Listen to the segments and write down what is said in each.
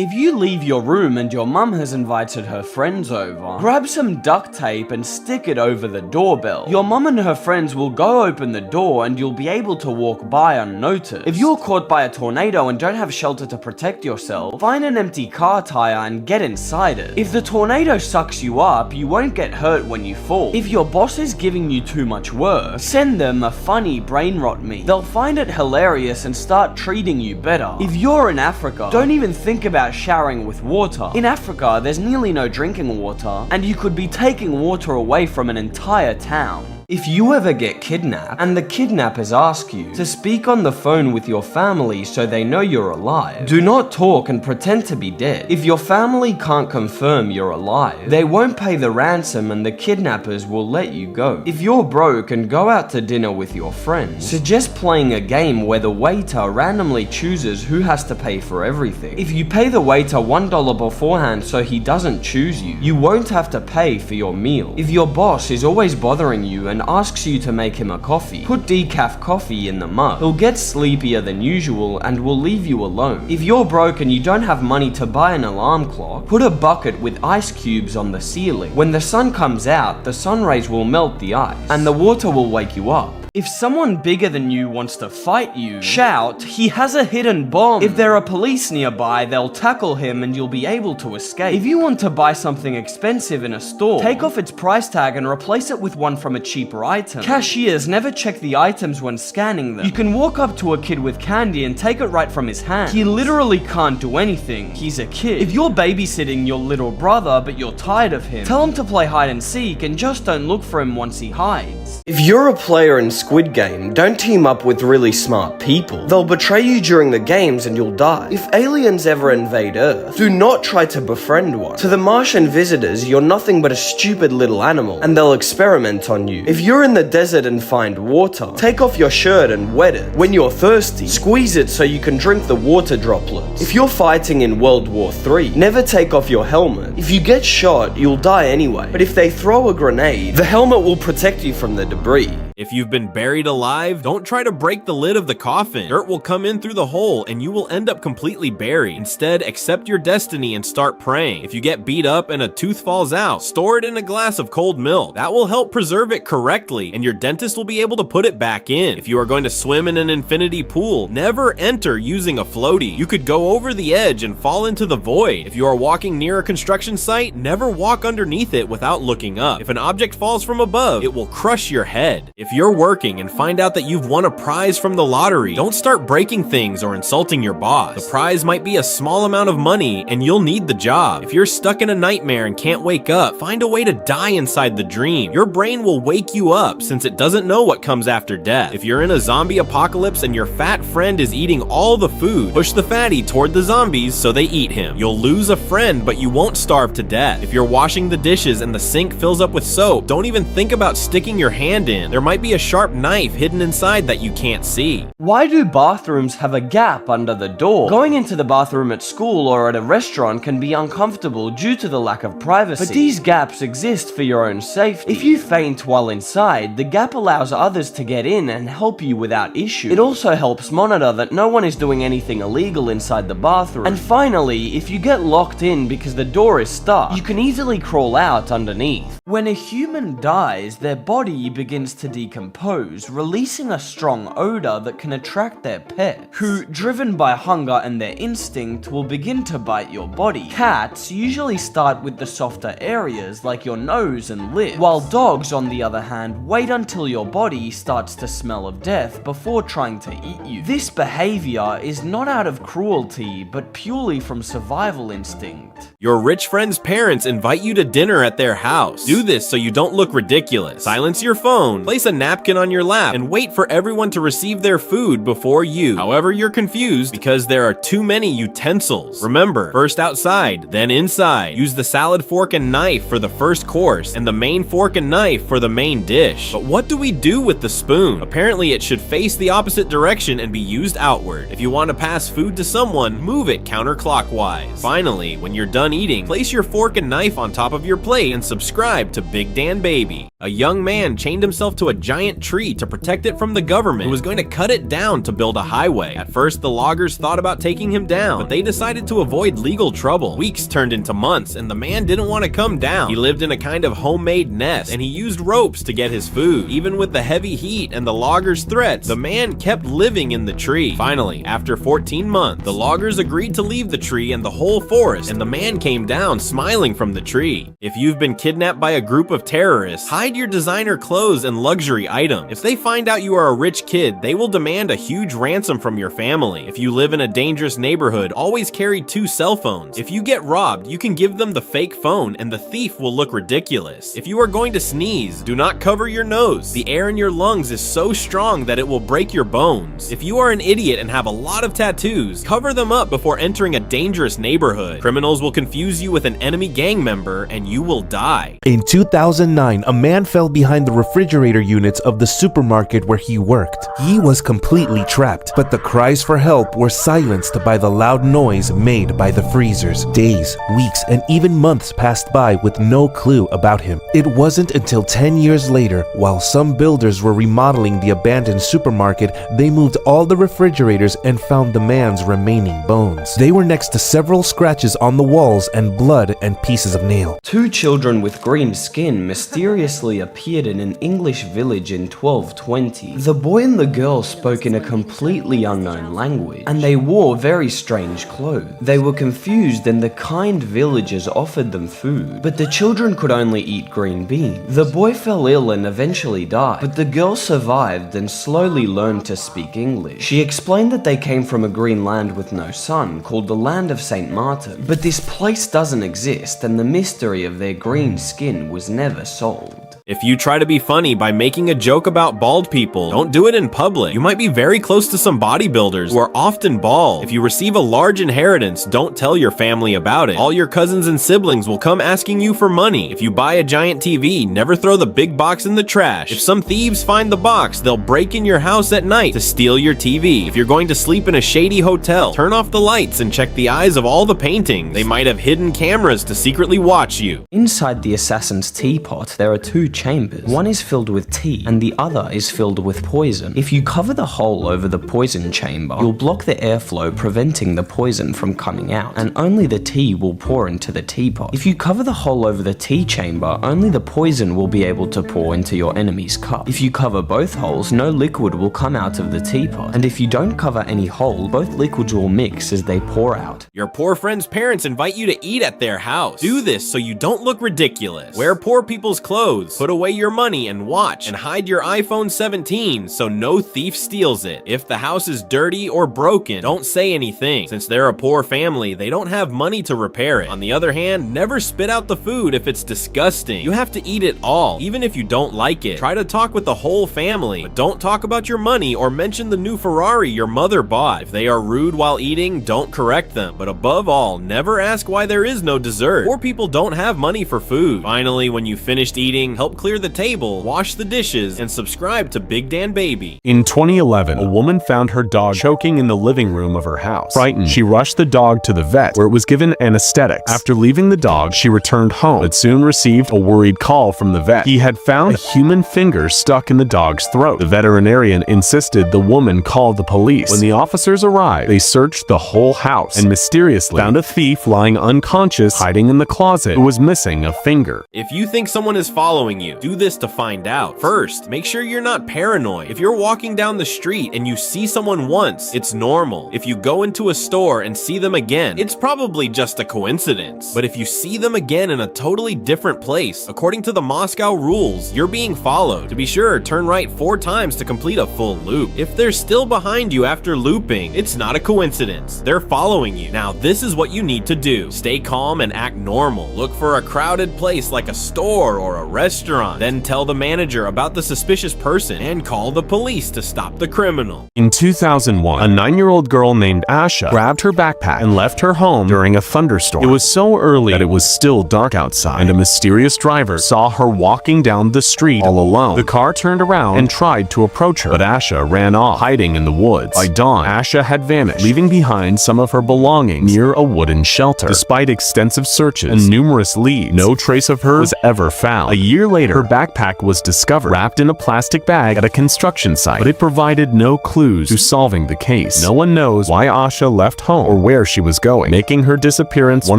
If you leave your room and your mum has invited her friends over, grab some duct tape and stick it over the doorbell. Your mum and her friends will go open the door and you'll be able to walk by unnoticed. If you're caught by a tornado and don't have shelter to protect yourself, find an empty car tire and get inside it. If the tornado sucks you up, you won't get hurt when you fall. If your boss is giving you too much work, send them a funny brain rot meme. They'll find it hilarious and start treating you better. If you're in Africa, don't even think about showering with water. In Africa, there's nearly no drinking water, and you could be taking water away from an entire town. If you ever get kidnapped and the kidnappers ask you to speak on the phone with your family so they know you're alive, do not talk and pretend to be dead. If your family can't confirm you're alive, they won't pay the ransom and the kidnappers will let you go. If you're broke and go out to dinner with your friends, suggest playing a game where the waiter randomly chooses who has to pay for everything. If you pay the waiter $1 beforehand so he doesn't choose you, you won't have to pay for your meal. If your boss is always bothering you and asks you to make him a coffee, put decaf coffee in the mug. He'll get sleepier than usual and will leave you alone. If you're broke and you don't have money to buy an alarm clock, put a bucket with ice cubes on the ceiling. When the sun comes out, the sun rays will melt the ice and the water will wake you up. If someone bigger than you wants to fight you, shout, "He has a hidden bomb." If there are police nearby, they'll tackle him and you'll be able to escape. If you want to buy something expensive in a store, take off its price tag and replace it with one from a cheaper item. Cashiers never check the items when scanning them. You can walk up to a kid with candy and take it right from his hand. He literally can't do anything. He's a kid. If you're babysitting your little brother but you're tired of him, tell him to play hide and seek and just don't look for him once he hides. If you're a player in Squid Game, don't team up with really smart people. They'll betray you during the games and you'll die. If aliens ever invade Earth, do not try to befriend one. To the Martian visitors, you're nothing but a stupid little animal, and they'll experiment on you. If you're in the desert and find water, take off your shirt and wet it. When you're thirsty, squeeze it so you can drink the water droplets. If you're fighting in World War III, never take off your helmet. If you get shot, you'll die anyway. But if they throw a grenade, the helmet will protect you from the debris. If you've been buried alive, don't try to break the lid of the coffin. Dirt will come in through the hole and you will end up completely buried. Instead, accept your destiny and start praying. If you get beat up and a tooth falls out, store it in a glass of cold milk. That will help preserve it correctly and your dentist will be able to put it back in. If you are going to swim in an infinity pool, never enter using a floaty. You could go over the edge and fall into the void. If you are walking near a construction site, never walk underneath it without looking up. If an object falls from above, it will crush your head. If you're working and find out that you've won a prize from the lottery, don't start breaking things or insulting your boss. The prize might be a small amount of money and you'll need the job. If you're stuck in a nightmare and can't wake up, find a way to die inside the dream. Your brain will wake you up since it doesn't know what comes after death. If you're in a zombie apocalypse and your fat friend is eating all the food, push the fatty toward the zombies so they eat him. You'll lose a friend, but you won't starve to death. If you're washing the dishes and the sink fills up with soap, don't even think about sticking your hand in. There might be a sharp knife hidden inside that you can't see. Why do bathrooms have a gap under the door? Going into the bathroom at school or at a restaurant can be uncomfortable due to the lack of privacy. But these gaps exist for your own safety. If you faint while inside, the gap allows others to get in and help you without issue. It also helps monitor that no one is doing anything illegal inside the bathroom. And finally, if you get locked in because the door is stuck, you can easily crawl out underneath. When a human dies, their body begins to decompose, releasing a strong odor that can attract their pets, who, driven by hunger and their instinct, will begin to bite your body. Cats usually start with the softer areas like your nose and lips, while dogs, on the other hand, wait until your body starts to smell of death before trying to eat you. This behavior is not out of cruelty, but purely from survival instinct. Your rich friend's parents invite you to dinner at their house. Do this so you don't look ridiculous. Silence your phone, place a napkin on your lap, and wait for everyone to receive their food before you. However, you're confused because there are too many utensils. Remember, first outside, then inside. Use the salad fork and knife for the first course, and the main fork and knife for the main dish. But what do we do with the spoon? Apparently, it should face the opposite direction and be used outward. If you want to pass food to someone, move it counterclockwise. Finally, when you're done eating, place your fork and knife on top of your plate and subscribe to Big Dan Baby. A young man chained himself to a giant tree to protect it from the government, who was going to cut it down to build a highway. At first, the loggers thought about taking him down, but they decided to avoid legal trouble. Weeks turned into months, and the man didn't want to come down. He lived in a kind of homemade nest, and he used ropes to get his food. Even with the heavy heat and the loggers' threats, the man kept living in the tree. Finally, after 14 months, the loggers agreed to leave the tree and the whole forest, and the man came down smiling from the tree. If you've been kidnapped by a group of terrorists, hide your designer clothes and luxury items. If they find out you are a rich kid, they will demand a huge ransom from your family. If you live in a dangerous neighborhood, always carry 2 cell phones. If you get robbed, you can give them the fake phone and the thief will look ridiculous. If you are going to sneeze, do not cover your nose. The air in your lungs is so strong that it will break your bones. If you are an idiot and have a lot of tattoos, cover them up before entering a dangerous neighborhood. Criminals will confuse you with an enemy gang member and you will die. In 2009, a man fell behind the refrigerator units of the supermarket where he worked. He was completely trapped, but the cries for help were silenced by the loud noise made by the freezers. Days, weeks, and even months passed by with no clue about him. It wasn't until 10 years later, while some builders were remodeling the abandoned supermarket, they moved all the refrigerators and found the man's remaining bones. They were next to several scratches on the walls and blood and pieces of nail. 2 children with green skin mysteriously appeared in an English village in 1220. The boy and the girl spoke in a completely unknown language, and they wore very strange clothes. They were confused and the kind villagers offered them food, but the children could only eat green beans. The boy fell ill and eventually died, but the girl survived and slowly learned to speak English. She explained that they came from a green land with no sun, called the Land of St. Martin, but this place doesn't exist and the mystery of their green skin was never solved. If you try to be funny by making a joke about bald people, don't do it in public. You might be very close to some bodybuilders who are often bald. If you receive a large inheritance, don't tell your family about it. All your cousins and siblings will come asking you for money. If you buy a giant TV, never throw the big box in the trash. If some thieves find the box, they'll break in your house at night to steal your TV. If you're going to sleep in a shady hotel, turn off the lights and check the eyes of all the paintings. They might have hidden cameras to secretly watch you. Inside the assassin's teapot, there are 2 chambers. One is filled with tea and the other is filled with poison. If you cover the hole over the poison chamber, you'll block the airflow, preventing the poison from coming out, and only the tea will pour into the teapot. If you cover the hole over the tea chamber, only the poison will be able to pour into your enemy's cup. If you cover both holes, no liquid will come out of the teapot, and if you don't cover any hole, both liquids will mix as they pour out. Your poor friend's parents invite you to eat at their house. Do this so you don't look ridiculous. Wear poor people's clothes. Put away your money and watch, and hide your iPhone 17 so no thief steals it. If the house is dirty or broken, don't say anything. Since they're a poor family, they don't have money to repair it. On the other hand, never spit out the food if it's disgusting. You have to eat it all, even if you don't like it. Try to talk with the whole family, but don't talk about your money or mention the new Ferrari your mother bought. If they are rude while eating, don't correct them. But above all, never ask why there is no dessert. Poor people don't have money for food. Finally, when you finished eating, help clear the table, wash the dishes, and subscribe to Big Dan Baby. In 2011, a woman found her dog choking in the living room of her house. Frightened, she rushed the dog to the vet, where it was given anesthetics. After leaving the dog, she returned home, but soon received a worried call from the vet. He had found a human finger stuck in the dog's throat. The veterinarian insisted the woman call the police. When the officers arrived, they searched the whole house and mysteriously found a thief lying unconscious, hiding in the closet, who was missing a finger. If you think someone is following you, do this to find out. First, make sure you're not paranoid. If you're walking down the street and you see someone once, it's normal. If you go into a store and see them again, it's probably just a coincidence. But if you see them again in a totally different place, according to the Moscow rules, you're being followed. To be sure, turn right 4 times to complete a full loop. If they're still behind you after looping, it's not a coincidence. They're following you. Now, this is what you need to do. Stay calm and act normal. Look for a crowded place like a store or a restaurant. Then tell the manager about the suspicious person and call the police to stop the criminal. In 2001, a 9-year-old girl named Asha grabbed her backpack and left her home during a thunderstorm. It was so early that it was still dark outside, and a mysterious driver saw her walking down the street all alone. The car turned around and tried to approach her, but Asha ran off, hiding in the woods. By dawn, Asha had vanished, leaving behind some of her belongings near a wooden shelter. Despite extensive searches and numerous leads, no trace of her was ever found. A year later, later, her backpack was discovered, wrapped in a plastic bag at a construction site, but it provided no clues to solving the case. No one knows why Asha left home or where she was going, making her disappearance one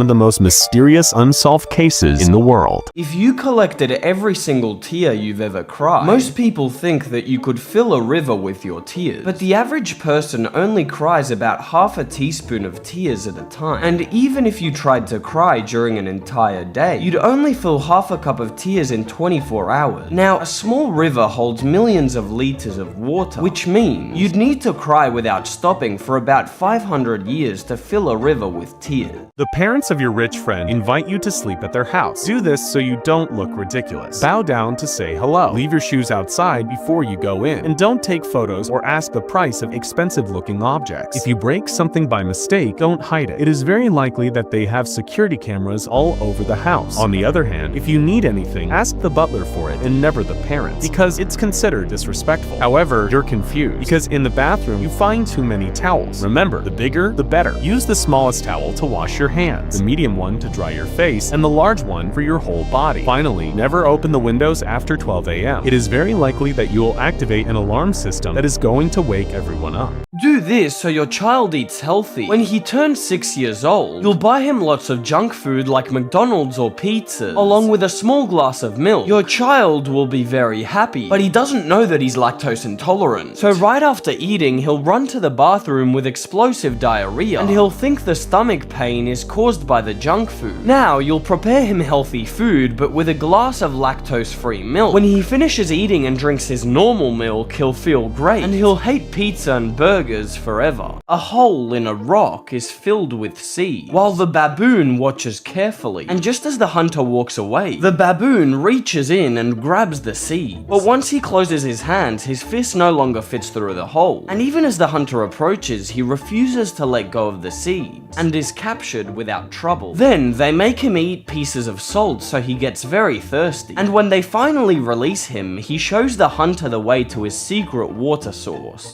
of the most mysterious unsolved cases in the world. If you collected every single tear you've ever cried, most people think that you could fill a river with your tears. But the average person only cries about half a teaspoon of tears at a time. And even if you tried to cry during an entire day, you'd only fill half a cup of tears in 24 hours. Now, a small river holds millions of liters of water, which means you'd need to cry without stopping for about 500 years to fill a river with tears. The parents of your rich friend invite you to sleep at their house. Do this so you don't look ridiculous. Bow down to say hello. Leave your shoes outside before you go in. And don't take photos or ask the price of expensive-looking objects. If you break something by mistake, don't hide it. It is very likely that they have security cameras all over the house. On the other hand, if you need anything, ask the butler for it and never the parents, because it's considered disrespectful. However, you're confused, because in the bathroom, you find too many towels. Remember, the bigger, the better. Use the smallest towel to wash your hands, the medium one to dry your face, and the large one for your whole body. Finally, never open the windows after 12 a.m. It is very likely that you will activate an alarm system that is going to wake everyone up. Do this so your child eats healthy. When he turns 6 years old, you'll buy him lots of junk food like McDonald's or pizzas, along with a small glass of milk. Your child will be very happy, but he doesn't know that he's lactose intolerant. So right after eating, he'll run to the bathroom with explosive diarrhea, and he'll think the stomach pain is caused by the junk food. Now, you'll prepare him healthy food, but with a glass of lactose-free milk. When he finishes eating and drinks his normal milk, he'll feel great, and he'll hate pizza and burgers forever. A hole in a rock is filled with seeds, while the baboon watches carefully. And just as the hunter walks away, the baboon reaches in and grabs the seeds. But once he closes his hands, his fist no longer fits through the hole. And even as the hunter approaches, he refuses to let go of the seeds, and is captured without trouble. Then, they make him eat pieces of salt so he gets very thirsty. And when they finally release him, he shows the hunter the way to his secret water source.